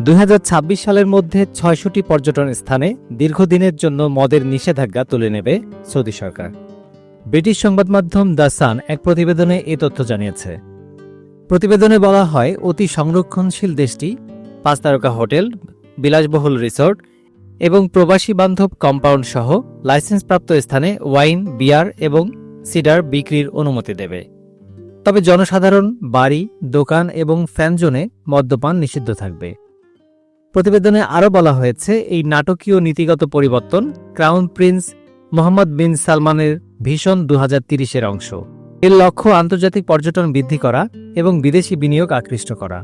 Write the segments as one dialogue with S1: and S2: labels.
S1: 2026 সালের মধ্যে 600টি পর্যটন স্থানে দীর্ঘদিনের জন্য মদের নিষেধাজ্ঞা তুলে নেবে সৌদি সরকার। ব্রিটিশ সংবাদ মাধ্যম দ্য সান এক প্রতিবেদনে এ তথ্য জানিয়েছে। প্রতিবেদনে বলা হয়, অতি সংরক্ষণশীল দেশটি 5 তারকা হোটেল, বিলাসবহুল রিসোর্ট এবং প্রবাসী বান্ধব কম্পাউন্ড সহ লাইসেন্সপ্রাপ্ত স্থানে ওয়াইন, বিয়ার এবং সিডার বিক্রির অনুমতি দেবে। তবে জনসাধারণ, বাড়ি, দোকান এবং ফ্যানজোনে মদ্যপান নিষিদ্ধ থাকবে। প্রতিবেদনে আরও বলা হয়েছে, এই নাটকীয় নীতিগত পরিবর্তন ক্রাউন প্রিন্স মোহাম্মদ বিন সালমানের ভিশন 2030-এর অংশ। এর লক্ষ্য আন্তর্জাতিক পর্যটন বৃদ্ধি করা এবং বিদেশি বিনিয়োগ আকৃষ্ট করা।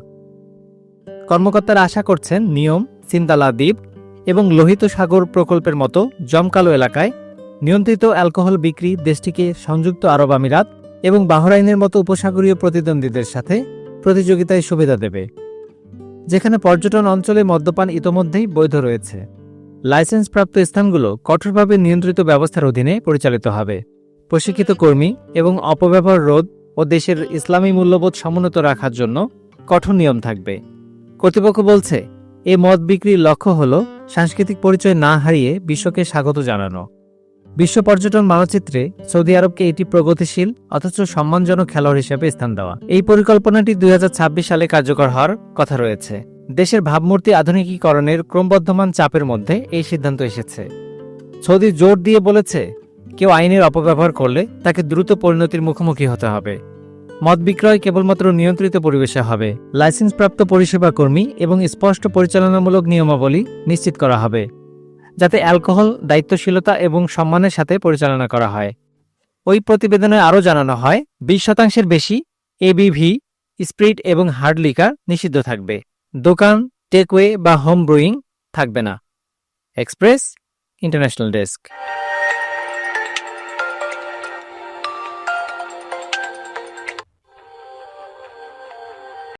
S1: কর্মকর্তারা আশা করছেন, নিয়ম, সিন্দালা দ্বীপ এবং লোহিত সাগর প্রকল্পের মতো জমকালো এলাকায় নিয়ন্ত্রিত অ্যালকোহল বিক্রি দেশটিকে সংযুক্ত আরব আমিরাত এবং বাহরাইনের মতো উপসাগরীয় প্রতিদ্বন্দ্বীদের সাথে প্রতিযোগিতায় সুবিধা দেবে, যেখানে পর্যটন অঞ্চলে মদ্যপান ইতোমধ্যেই বৈধ রয়েছে। লাইসেন্সপ্রাপ্ত স্থানগুলো কঠোরভাবে নিয়ন্ত্রিত ব্যবস্থার অধীনে পরিচালিত হবে। প্রশিক্ষিত কর্মী এবং অপব্যবহার রোধ ও দেশের ইসলামী মূল্যবোধ সমুন্নত রাখার জন্য কঠোর নিয়ম থাকবে। কর্তৃপক্ষ বলছে, এ মদ বিক্রির লক্ষ্য হল সাংস্কৃতিক পরিচয় না হারিয়ে বিশ্বকে স্বাগত জানানো। বিশ্ব পর্যটন মানচিত্রে সৌদি আরবকে এটি প্রগতিশীল অথচ সম্মানজনক খেলোয়াড় হিসেবে স্থান দেওয়া। এই পরিকল্পনাটি 2026 সালে কার্যকর হওয়ার কথা রয়েছে। দেশের ভাবমূর্তি আধুনিকীকরণের ক্রমবর্ধমান চাপের মধ্যে এই সিদ্ধান্ত এসেছে। সৌদি জোর দিয়ে বলেছে, কেউ আইনের অপব্যবহার করলে তাকে দ্রুত পরিণতির মুখোমুখি হতে হবে। মদ বিক্রয় কেবলমাত্র নিয়ন্ত্রিত পরিবেশে হবে। লাইসেন্সপ্রাপ্ত পরিষেবা কর্মী এবং স্পষ্ট পরিচালনামূলক নিয়মাবলী নিশ্চিত করা হবে, যাতে অ্যালকোহল দায়িত্বশীলতা এবং সম্মানের সাথে পরিচালনা করা হয়। ওই প্রতিবেদনে আরও জানানো হয়, 20% বেশি এবিভি, স্প্রিট এবং হার্ড লিকার নিষিদ্ধ থাকবে। দোকান, টেকওয়ে বা হোম ব্রুয়িং থাকবে না। Express international desk.